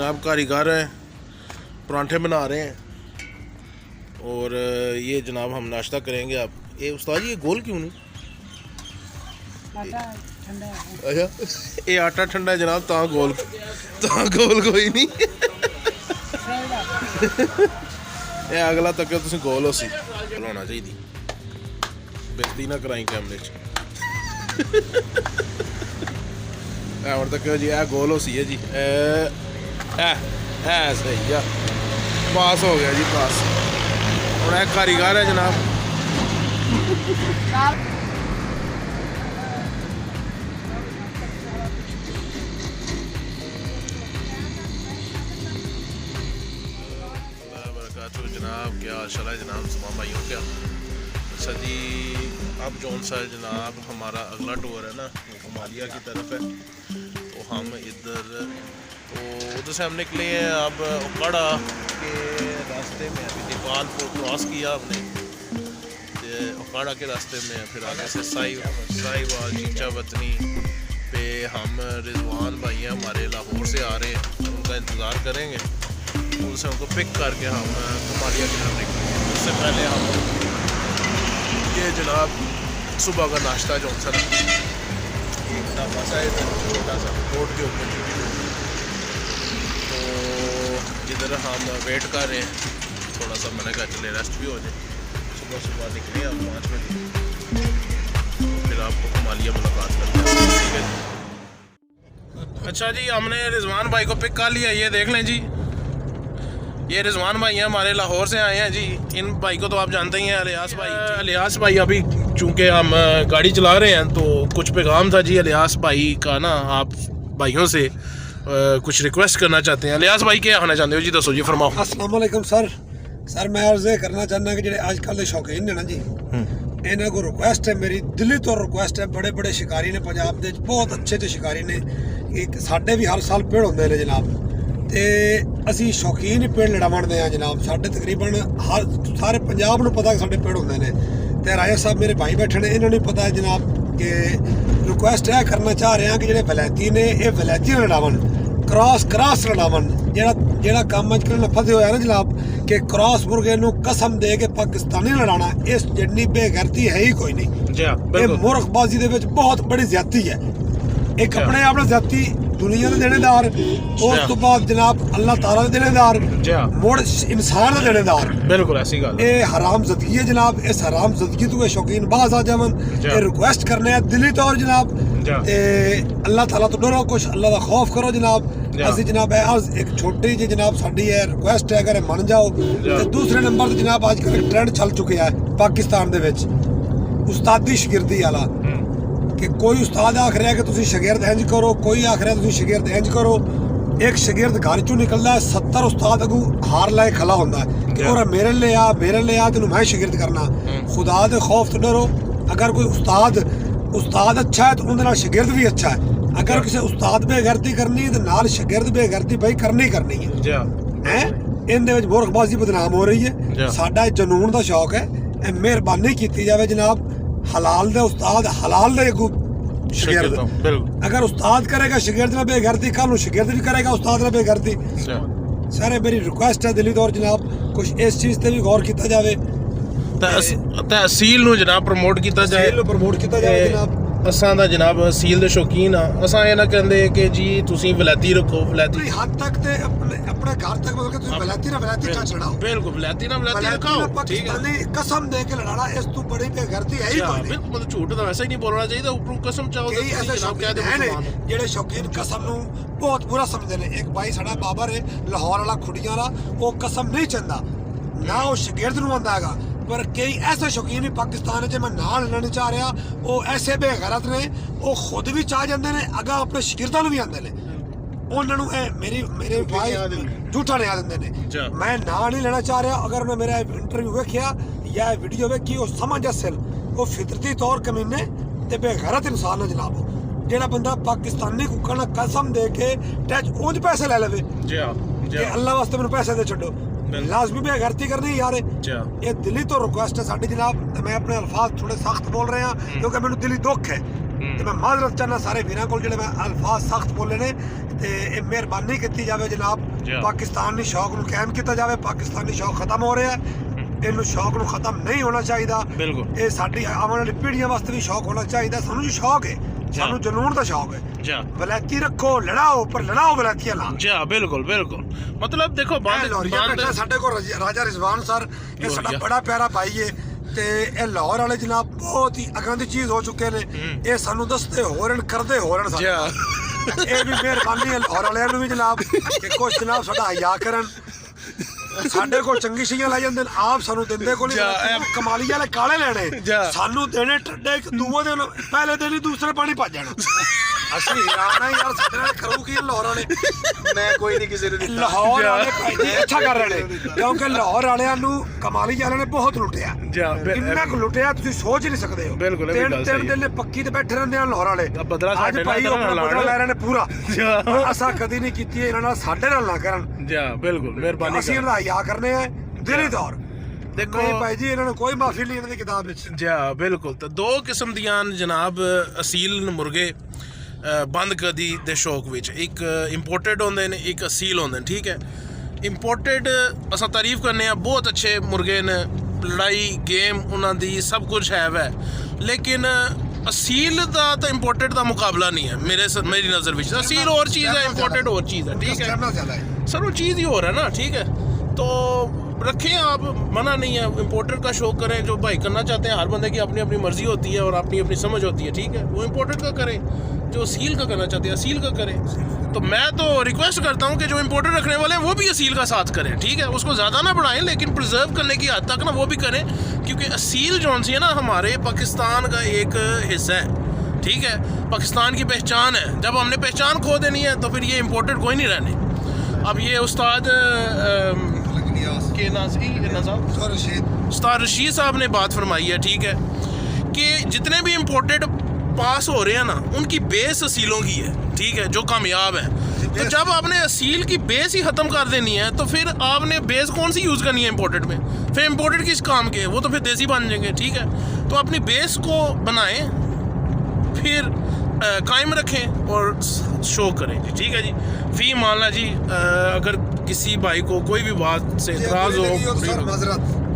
जनाब कारीगर हैं, परांठे बना रहे हैं और ये जनाब हम नाश्ता करेंगे। आप ये उस्ताद जी ये गोल क्यों नहीं? अच्छा ये आटा ठंडा है जनाब, ता गोल कोई नहीं। ये अगला तक तुम गोल हो सी होना चाहिए, बेइज्जती ना कराई कैमरे च। और तक जी ए गोल हो सी है जी, सही है, पास हो गया जी पास। और एक कारीगर है जनाब। जनाब क्या हाल है जनाब, तमाम भाइयों क्या। अच्छा जी अब जौन सा जनाब हमारा अगला टूर है ना वो हिमालय की तरफ है, तो हम उधर से हम निकले हैं अब उकाड़ा के रास्ते में। अभी नेपालपुर क्रॉस किया हमने, उकाड़ा के रास्ते में फिर आगे से साहिवाल चीचा वतनी पे हम रिजवान भाई हैं हमारे लाहौर से आ रहे हैं, उनका इंतज़ार करेंगे, उनसे उनको पिक करके हम हिमालय की तरफ निकलेंगे। उससे पहले हम ये जनाब सुबह का नाश्ता जो सा एक ढाबा सा है छोटा सा रोड के ऊपर, तो जिधर हम वेट कर रहे हैं थोड़ा सा मैंने कहा चले रेस्ट भी हो जाए। सुबह निकले हम 5 बजे, फिर आपको हिमालय मुलाकात करते हैं, ठीक है जी। अच्छा जी हमने रिजवान भाई को पिक कर लिया, ये देख लें जी, ये रिजवान भाई हैं हमारे लाहौर से आए हैं जी। इन भाई को तो आप जानते ही हैं, अलियास भाई अभी चूँकि हम गाड़ी चला रहे हैं तो कुछ पैगाम था जी अलियास भाई का ना, आप भाइयों से कुछ रिक्वेस्ट करना चाहते हैं। अलियास भाई क्या कहना चाहते हो जी, दसो जी, फरमाओ। अस्सलाम वालेकुम सर मैं अर्ज़ करना चाहना कि जेह्ड़े अजकल के शौकीन ने ना जी, इन्हों को रिक्वेस्ट है, मेरी दिली तो रिक्वेस्ट है, बड़े बड़े शिकारी ने पंजाब के बहुत अच्छे शिकारी ने, कि साढ़े भी हर साल पेड़ होंगे ने जनाब, तो असी शौकीन ही पेड़ लड़ावण हैं जनाब। साढ़े तकरीबन हर सारे पंजाब में पता कि साढ़े पेड़ होंगे ने, तो राजा साहब मेरे भाई बैठे ने, इन्होंने पता है जनाब कि रिक्वेस्ट यह करना चाह रहे हैं कि जेह्ड़े वलैती ने ये वलैती लड़ावन, क्रॉस लड़ावन। जेड़ा काम अजकल नफत होया ना जनाब कि क्रॉस मुर्गे नू कसम दे के पाकिस्तानी लड़ाना, इस जिन्नी बेगैरती है ही कोई नहीं। ये मुर्खबाजी दे विच बहुत बड़ी ज्यादती है। एक अपने आप ज्यादती दुनिया के देनेदार, उस तो बाद जनाब अल्लाह ताला के देनेदार, मुड़ इंसान के देनेदार। बिल्कुल ऐसी गल ये हराम जदगी है जनाब, इस हराम जदगी तो शौकीन बाज आ जावन। ये रिक्वेस्ट करने हैं दिली तौर जनाब, अल्लाह ताला तो डरो, कुछ अल्लाह का खौफ करो जनाब। असि जनाब एक छोटी जी जनाब साडी है रिक्वेस्ट है, अगर मन जाओ। तो दूसरे नंबर ते जनाब अजकल एक ट्रेंड चल चुका है पाकिस्तान दे विच उस्तादी शगिर्दी वाला, कि कोई उस्ताद आख रहा है कि तुम शगिर्द इंज करो, कोई आख रहा है तुम शगिर्द इंज करो। एक शगिर्द घर चों निकलता है, 70 उस्ताद अगू हार लाए खड़ा होंदा है कि और मेरे ले आ तेन मैं शगिर्द करना। खुदा दे खौफ तो डरो। अगर कोई उस्ताद अच्छा है तो उनके शगिर्द भी अच्छा है। अगर किसी उस्ताद बेगैरती करनी है तो नाल शगिर्द बेगैरती भाई करनी है। इनदे विच मुर्खबाजी बदनाम हो रही है। साडा जनून का शौक है, मेहरबानी की जाए जनाब, हलाल दे उस्ताद हलाल दे शगिर्द। अगर उस्ताद करेगा शगिर्द में बेगैरती, कल शगिर्द भी करेगा उस्ताद में बेगैरती। सारे मेरी रिक्वेस्ट है दिली तौर जनाब, कुछ इस चीज़ पे भी गौर किया जाए, तहसील जनाब प्रमोट किया जाए जनाब। असां दा जनाब असील दे शौकीन हाँ, असां ये ना कहंदे कि जी तुसीं वलैती रखो, वलैती हद तक ते अपने घर तक मतलब कि तुसीं वलैती का चढ़ाओ। बिल्कुल वलैती रखाओ, ठीक है। कसम दे के लड़ाना इस तो बड़ी बेगैरती है ही कोई नहीं। मतलब झूठ तो वैसे ही नहीं बोलना चाहिए, ऊपरों कसम चाहो तो ऐसे शौकीन है ने जेड़े शौकीन कसम नूं बहुत बुरा समझदे ने। एक भाई साडा बाबर है लाहौर वाला खुड़ियां वाला, वो कसम नहीं चंदा ना, वो शगिर्द नूं आंदा हैगा। पर कई ऐसे शौकीन भी पाकिस्तान च मैं नाल लड़ना चाह रहा, वो ऐसे बेगैरत ने, वो खुद भी चाह जाते हैं, अगा अपने शगिर्दां नूं भी आंदे ने। उन्होंने मेरे भाई झूठा नहीं आ देंगे ने। मैं ना नहीं लेना चाह रहा। अगर उन्हें मेरा इंटरव्यू वेख्या या वीडियो वेखी, वो समझ असल वो फितरती तौर कमीने ते बेगैरत इंसान है जनाब। जेड़ा बंदा पाकिस्तानी कुक्कर ना कसम दे के टच उंज पैसे ले लेवे कि अल्लाह वास्ते मैंने पैसे दे छड्डो, लाजमी बेगैरती करनी यार। ये दिली तो रिक्वेस्ट है साडी जनाब, मैं अपने अल्फाज थोड़े सख्त बोल रहे हैं क्योंकि मैंने दिली दुख है। ਤੇ ਮੈਂ ਮਾਜ਼ਰਤ ਚਾਹਨਾ ਸਾਰੇ ਵੀਰਾਂ ਕੋਲ ਜਿਹੜੇ ਮੈਂ ਅਲਫਾਜ਼ ਸਖਤ ਬੋਲੇ ਨੇ ਤੇ ਇਹ ਮਿਹਰਬਾਨੀ ਕੀਤੀ ਜਾਵੇ ਜਨਾਬ ਪਾਕਿਸਤਾਨੀ ਸ਼ੌਕ ਨੂੰ ਕਾਇਮ ਕੀਤਾ ਜਾਵੇ ਪਾਕਿਸਤਾਨੀ ਸ਼ੌਕ ਖਤਮ ਹੋ ਰਿਹਾ ਇਹਨੂੰ ਸ਼ੌਕ ਨੂੰ ਖਤਮ ਨਹੀਂ ਹੋਣਾ ਚਾਹੀਦਾ ਇਹ ਸਾਡੀ ਆਉਣ ਵਾਲੀ ਪੀੜ੍ਹੀਆਂ ਵਾਸਤੇ ਵੀ ਸ਼ੌਕ ਹੋਣਾ ਚਾਹੀਦਾ ਸਾਨੂੰ ਜੀ ਸ਼ੌਕ ਹੈ ਸਾਨੂੰ ਜਨੂਨ ਦਾ ਸ਼ੌਕ ਹੈ ਵਲੈਤੀ ਰੱਖੋ ਲੜਾਓ ਪਰ ਲੜਾਓ ਵਲੈਤੀਆਂ ਨਾਲ ਜੀ ਬਿਲਕੁਲ ਬਿਲकुल मतलब देखो ਬੈਠਾ ਸਾਡੇ ਕੋਲ ਰਾਜਾ ਰਿਜ਼ਵਾਨ ਸਰ ਇਹ ਸਾਡਾ ਬੜਾ ਪਿਆਰਾ ਭਾਈ ਹੈ ਤੇ ਇਹ ਲਾਹੌਰ ਵਾਲੇ ਜਨਾਬ ਬਹੁਤ ਹੀ ਅਗਾਂ ਦੀ ਚੀਜ਼ ਹੋ ਚੁੱਕੇ ਨੇ ਇਹ ਸਾਨੂੰ ਦੱਸਦੇ ਹੋਰਨ ਕਰਦੇ ਹੋਰਨ ਸਾਡੇ ਇਹ ਵੀ ਮਿਹਰਬਾਨੀ ਹੈ ਲਾਹੌਰ ਵਾਲਿਆਂ ਨੂੰ ਵੀ ਜਨਾਬ ਕਿ ਕੁਛ ਜਨਾਬ ਸਾਡਾ ਹਿਆ ਕਰਨ ਸਾਡੇ ਕੋਲ ਚੰਗੀ ਸ਼ੀਆਂ ਲੈ ਜਾਂਦੇ ਨੇ ਆਪ ਸਾਨੂੰ ਦਿੰਦੇ ਕੋਲ ਕਮਾਲੀ ਵਾਲੇ ਕਾਲੇ ਲੈਣੇ ਸਾਨੂੰ ਦੇਣੇ ਠੱਡੇ ਇੱਕ ਦੂਏ ਦੇ ਪਹਿਲੇ ਦਿਨ ਹੀ ਦੂਸਰੇ ਪਾਣੀ ਭੱਜ ਜਾਣਾ ਅਸੀਂ ਹੈਰਾਨ ਯਾਰ ਸਾਡੇ ਨਾਲ ਕਰੂ ਕੀ ਲਾਹੌਰ ਵਾਲੇ ਮੈਂ ਕੋਈ ਨਹੀਂ ਕਿਸੇ ਨੂੰ ਦਿੱਤਾ ਲਾਹੌਰ ਵਾਲੇ ਭਾਈ ਅੱਛਾ ਕਰ ਰਹੇ ਨੇ ਕਿਉਂਕਿ ਲਾਹੌਰ ਵਾਲਿਆਂ ਨੂੰ ਕਮਾਲੀ ਵਾਲਿਆਂ ਨੇ ਬਹੁਤ ਲੁੱਟਿਆ ਇੰਨਾ ਕੁ ਲੁੱਟਿਆ ਤੁਸੀਂ ਸੋਚ ਨਹੀਂ ਸਕਦੇ ਹੋ ਤਿੰਨ ਦਿਨ ਨੇ ਪੱਕੀ ਤੇ ਬੈਠੇ ਰਹਿੰਦੇ ਆ ਲਾਹੌਰ ਵਾਲੇ ਅੱਜ ਭਾਈ ਬਦਲਾ ਲੈ ਰਹੇ ਨੇ ਪੂਰਾ ਅਸਾਂ ਕਦੀ ਨਹੀਂ ਕੀਤੀ ਇਹਨਾਂ ਨਾਲ ਸਾਡੇ ਨਾਲ ਨਾ ਕਰਨ ਬਿਲਕੁਲ ਮਿਹਰਬਾਨੀ ਅਸੀਂ ਇਹਨਾਂ ਦਾ ਹਿਆ ਕਰਨੇ ਆ ਦਿਲੀ ਤੌਰ ਦੇਖੋ ਭਾਈ ਜੀ ਇਹਨਾਂ ਨੂੰ ਕੋਈ ਮਾਫੀ ਨਹੀਂ ਇਹਨਾਂ ਦੀ ਕਿਤਾਬ ਵਿੱਚ ਬਿਲਕੁਲ ਤਾਂ ਦੋ ਕਿਸਮ ਦੀਆਂ ਜਨਾਬ ਅਸੀਲ ਮੁਰਗੇ ਬੰਦ ਕਦੀ ਦੇ ਸ਼ੌਕ ਵਿੱਚ ਇੱਕ ਇੰਪੋਰਟਡ ਹੁੰਦੇ ਨੇ ਇੱਕ ਅਸੀਲ ਹੁੰਦੇ ਨੇ ਠੀਕ ਹੈ ਇੰਪੋਰਟਡ ਅਸਾਂ ਤਾਰੀਫ ਕਰਨੇ ਆ ਬਹੁਤ ਅੱਛੇ ਮੁਰਗੇ ਨੇ ਲੜਾਈ ਗੇਮ ਉਹਨਾਂ ਦੀ ਸਭ ਕੁਝ ਹੈ ਵੈ ਲੇਕਿਨ ਅਸੀਲ ਦਾ ਤਾਂ ਇੰਪੋਰਟਡ ਦਾ ਮੁਕਾਬਲਾ ਨਹੀਂ ਹੈ ਮੇਰੀ ਨਜ਼ਰ ਵਿੱਚ ਅਸੀਲ ਹੋਰ ਚੀਜ਼ ਹੈ ਇੰਪੋਰਟਡ ਹੋਰ ਚੀਜ਼ है ठीक है सर वो चीज़ ही हो रहा है ना ठीक है तो रखें आप मना नहीं है इम्पोर्टेड का शौक करें जो भाई करना चाहते हैं हर बंदे की अपनी अपनी मर्जी होती है और अपनी अपनी समझ होती है ठीक है वो इम्पोर्टेड का करें जो असील का करना चाहते हैं असील का करें तो मैं तो रिक्वेस्ट करता हूँ कि जो इम्पोर्टेड रखने वाले हैं वो भी असील का साथ करें ठीक है उसको ज़्यादा ना बढ़ाएं लेकिन प्रिजर्व करने की हद तक ना वो भी करें क्योंकि असील जो सी है ना हमारे पाकिस्तान का एक हिस्सा है ठीक है पाकिस्तान की पहचान है जब हमने पहचान खो देनी है तो फिर ये इम्पोर्टेड कोई नहीं रहने अब ये उस्ताद उस्ताद रशीद साहब ने बात फरमाई है ठीक है कि जितने भी इम्पोर्टेड पास हो रहे हैं ना उनकी बेस असीलों की है ठीक है जो कामयाब है तो जब आपने असील की बेस ही ख़त्म कर देनी है तो फिर आपने बेस कौन सी यूज़ करनी है इम्पोर्टेड में फिर इम्पोर्टेड किस काम के वो तो फिर देसी बन जाएंगे ठीक है तो अपनी बेस को बनाएं फिर कायम रखें और शो करें जी ठीक है जी फी मानला जी अगर किसी भाई को कोई भी बात से इतराज़ हो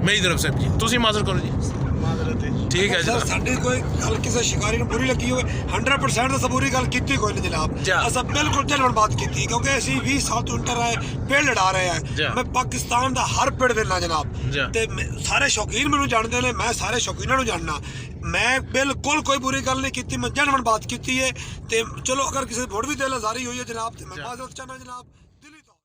मेरी तरफ से जी तुसी माजर करो जी ठीक है सर साडी कोई गल किसी शिकारी ਨੂੰ बुरी लगी होवे 100% ਤਾਂ ਬੁਰੀ ਗੱਲ ਕੀਤੀ ਕੋਈ ਨਹੀਂ ਜਨਾਬ ਅਸਾਂ ਬਿਲਕੁਲ ਜਲਣ ਬਾਤ ਕੀਤੀ ਕਿਉਂਕਿ ਅਸੀਂ 20 ਸਾਲ ਤੋਂ ਇੰਟਰ ਆਏ ਪੇੜ ਲੜਾ ਰਹੇ ਆ ਮੈਂ ਪਾਕਿਸਤਾਨ ਦਾ ਹਰ ਪੇੜ ਦੇਣਾ ਜਨਾਬ ਤੇ ਸਾਰੇ ਸ਼ੌਕੀਨ ਮੈਨੂੰ ਜਾਣਦੇ ਨੇ ਮੈਂ ਸਾਰੇ ਸ਼ੌਕੀਨਾਂ ਨੂੰ ਜਾਣਨਾ ਮੈਂ ਬਿਲਕੁਲ ਕੋਈ ਬੁਰੀ ਗੱਲ ਨਹੀਂ ਕੀਤੀ ਮੈਂ ਜਲਣ ਬਾਤ ਕੀਤੀ ਹੈ ਤੇ ਚਲੋ ਅਗਰ ਕਿਸੇ ਵੋਟ ਵੀ ਦਿਲ ਆਜ਼ਾਰੀ ਹੋਈ ਹੈ ਜਨਾਬ ਤੇ ਮੈਂ ਮਾਜ਼ਰਤ ਚਾਹਨਾ ਜਨਾਬ